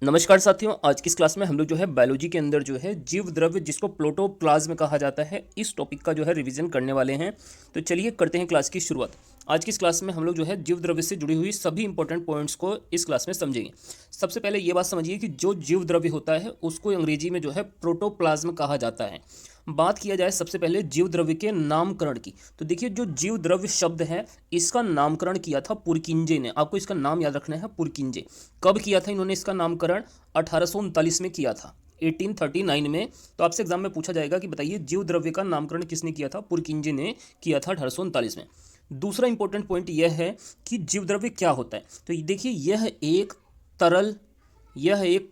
नमस्कार साथियों, आज की इस क्लास में हम लोग जो है बायोलॉजी के अंदर जो है जीव द्रव्य जिसको प्रोटोप्लाज्म कहा जाता है, इस टॉपिक का जो है रिवीजन करने वाले हैं। तो चलिए करते हैं क्लास की शुरुआत। आज की इस क्लास में हम लोग जो है जीव द्रव्य से जुड़ी हुई सभी इंपॉर्टेंट पॉइंट्स को इस क्लास में समझेंगे। सबसे पहले ये बात समझिए कि जो जीव द्रव्य होता है उसको अंग्रेजी में जो है प्रोटोप्लाज्म कहा जाता है। बात किया जाए सबसे पहले जीव द्रव्य के नामकरण की, तो देखिए जो जीव द्रव्य शब्द है इसका नामकरण किया था पुरकिंजे ने। आपको इसका नाम याद रखना है, पुरकिंजे। कब किया था इन्होंने इसका नामकरण? 1839 में किया था, 1839 में। तो आपसे एग्जाम में पूछा जाएगा कि बताइए जीव द्रव्य का नामकरण किसने किया था? पुरकिंजे ने किया था 1839 में। दूसरा इंपॉर्टेंट पॉइंट यह है कि जीव द्रव्य क्या होता है। तो देखिए यह एक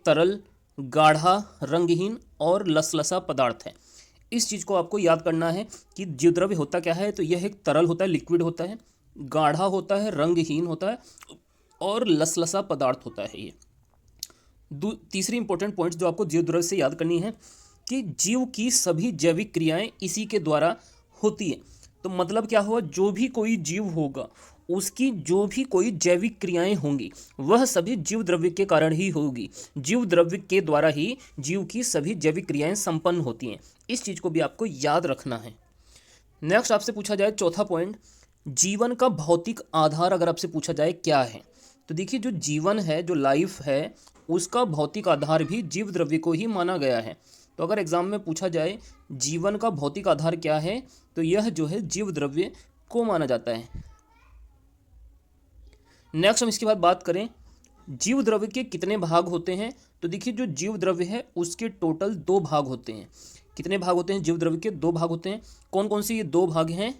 तरल गाढ़ा रंगहीन और लसलसा पदार्थ है। इस चीज़ को आपको याद करना है कि जीव द्रव्य होता क्या है। तो यह एक तरल होता है, लिक्विड होता है, गाढ़ा होता है, रंगहीन होता है और लसलसा पदार्थ होता है ये। तीसरी इंपॉर्टेंट पॉइंट जो आपको जीव द्रव्य से याद करनी है कि जीव की सभी जैविक क्रियाएं इसी के द्वारा होती है। तो मतलब क्या हुआ, जो भी कोई जीव होगा उसकी जो भी कोई जैविक क्रियाएं होंगी वह सभी जीव द्रव्य के कारण ही होगी। जीव द्रव्य के द्वारा ही जीव की सभी जैविक क्रियाएं संपन्न होती हैं। इस चीज़ को भी आपको याद रखना है। नेक्स्ट आपसे पूछा जाए चौथा पॉइंट, जीवन का भौतिक आधार अगर आपसे पूछा जाए क्या है, तो देखिए जो जीवन है, जो लाइफ है, उसका भौतिक आधार भी जीव द्रव्य को ही माना गया है। तो अगर एग्जाम में पूछा जाए जीवन का भौतिक आधार क्या है, तो यह जो है जीव द्रव्य को माना जाता है। नेक्स्ट हम इसके बाद बात करें जीव द्रव्य के कितने भाग होते हैं। तो देखिए जो जीव द्रव्य है उसके टोटल 2 भाग होते हैं। कितने भाग होते हैं? जीव द्रव्य के 2 भाग होते हैं। कौन कौन से ये 2 भाग हैं?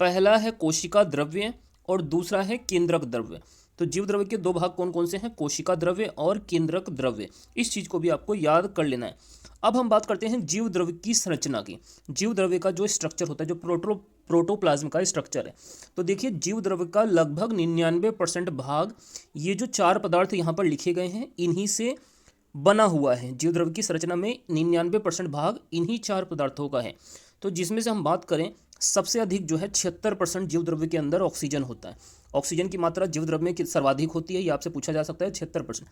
पहला है कोशिका द्रव्य और दूसरा है केंद्रक द्रव्य। तो जीव द्रव्य के 2 भाग कौन कौन से हैं? कोशिका द्रव्य और केंद्रक द्रव्य। इस चीज़ को भी आपको याद कर लेना है। अब हम बात करते हैं जीव द्रव्य की संरचना की। जीव द्रव्य का जो स्ट्रक्चर होता है, जो प्रोटोप्लाज्म का स्ट्रक्चर है, तो देखिए जीव द्रव्य का लगभग 99% भाग ये जो 4 पदार्थ यहाँ पर लिखे गए हैं इन्हीं से बना हुआ है। जीव द्रव्य की संरचना में 99% भाग इन्हीं 4 पदार्थों का है। तो जिसमें से हम बात करें सबसे अधिक जो है 76% जीव द्रव्य के अंदर ऑक्सीजन होता है। ऑक्सीजन की मात्रा जीव द्रव्य में सर्वाधिक होती है, ये आपसे पूछा जा सकता है, 76%।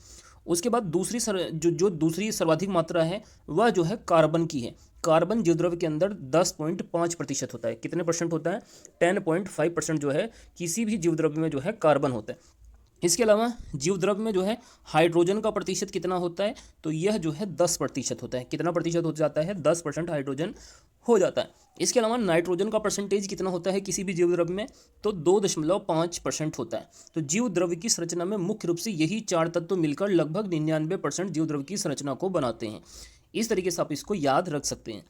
उसके बाद दूसरी सर्वाधिक मात्रा है वह जो है कार्बन की है। कार्बन जीव द्रव्य के अंदर 10.5% होता है। कितने परसेंट होता है? 10.5% जो है किसी भी जीव द्रव्य में जो है कार्बन होता है। इसके अलावा जीव द्रव्य में जो है हाइड्रोजन का प्रतिशत कितना होता है? तो यह जो है 10% होता है। कितना प्रतिशत हो जाता है? 10% हाइड्रोजन हो जाता है। इसके अलावा नाइट्रोजन का परसेंटेज कितना होता है किसी भी जीव द्रव्य में? तो 2.5% होता है। तो जीव द्रव्य की संरचना में मुख्य रूप से यही 4 तत्व मिलकर लगभग 99% जीव द्रव्य की संरचना को बनाते हैं। इस तरीके से आप इसको याद रख सकते हैं।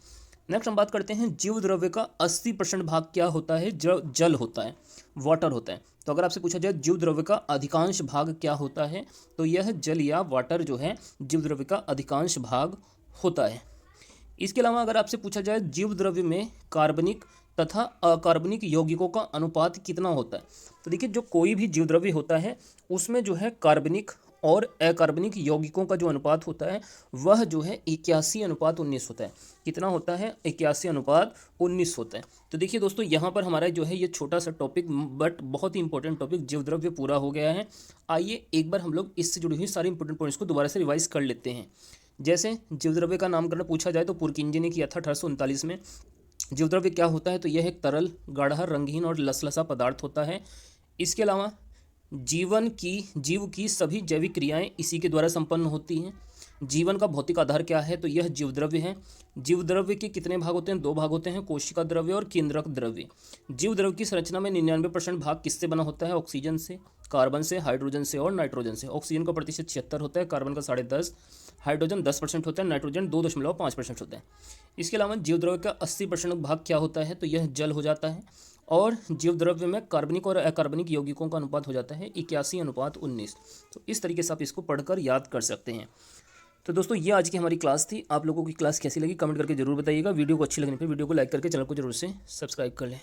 नेक्स्ट हम बात करते हैं जीव द्रव्य का 80% भाग क्या होता है? जल होता है, वाटर होता है। तो अगर आपसे पूछा जाए जीव द्रव्य का अधिकांश भाग क्या होता है, तो यह जल या वाटर जो है जीव द्रव्य का अधिकांश भाग होता है। इसके अलावा अगर आपसे पूछा जाए जीव द्रव्य में कार्बनिक तथा अकार्बनिक यौगिकों का अनुपात कितना होता है, तो देखिए जो कोई भी जीव द्रव्य होता है उसमें जो है कार्बनिक और अकार्बनिक यौगिकों का जो अनुपात होता है वह जो है 81:19 होता है। कितना होता है? 81:19 होता है। तो देखिए दोस्तों यहाँ पर हमारा जो है ये छोटा सा टॉपिक बट बहुत ही इंपॉर्टेंट टॉपिक जीव द्रव्य पूरा हो गया है। आइए एक बार हम लोग इससे जुड़ी हुई सारी इंपॉर्टेंट पॉइंट्स को दोबारा से रिवाइज कर लेते हैं। जैसे जीव द्रव्य का नामकरण पूछा जाए तो पुरकिंजे ने किया था 1839 में। जीव द्रव्य क्या होता है? तो यह एक तरल गाढ़ा रंगहीन और लसलसा पदार्थ होता है। इसके अलावा जीव की सभी जैविक क्रियाएं इसी के द्वारा संपन्न होती हैं। जीवन का भौतिक आधार क्या है? तो यह जीव द्रव्य है। जीव द्रव्य के कितने भाग होते हैं? 2 भाग होते हैं, कोशिका द्रव्य और केंद्रक द्रव्य। जीव द्रव्य की संरचना में 99% भाग किससे बना होता है? ऑक्सीजन से, कार्बन से, हाइड्रोजन से और नाइट्रोजन से। ऑक्सीजन का प्रतिशत 76 होता है, कार्बन का 10.5, हाइड्रोजन 10% होता है, नाइट्रोजन 2.5% होता है। इसके अलावा जीव द्रव्य का 80% भाग क्या होता है? तो यह जल हो जाता है। और जीव द्रव्य में कार्बनिक और अकार्बनिक यौगिकों का अनुपात हो जाता है 81:19। तो इस तरीके से आप इसको पढ़कर याद कर सकते हैं। तो दोस्तों ये आज की हमारी क्लास थी। आप लोगों की क्लास कैसी लगी कमेंट करके जरूर बताइएगा। वीडियो को अच्छी लगने पर वीडियो को लाइक करके चैनल को जरूर से सब्सक्राइब कर लें।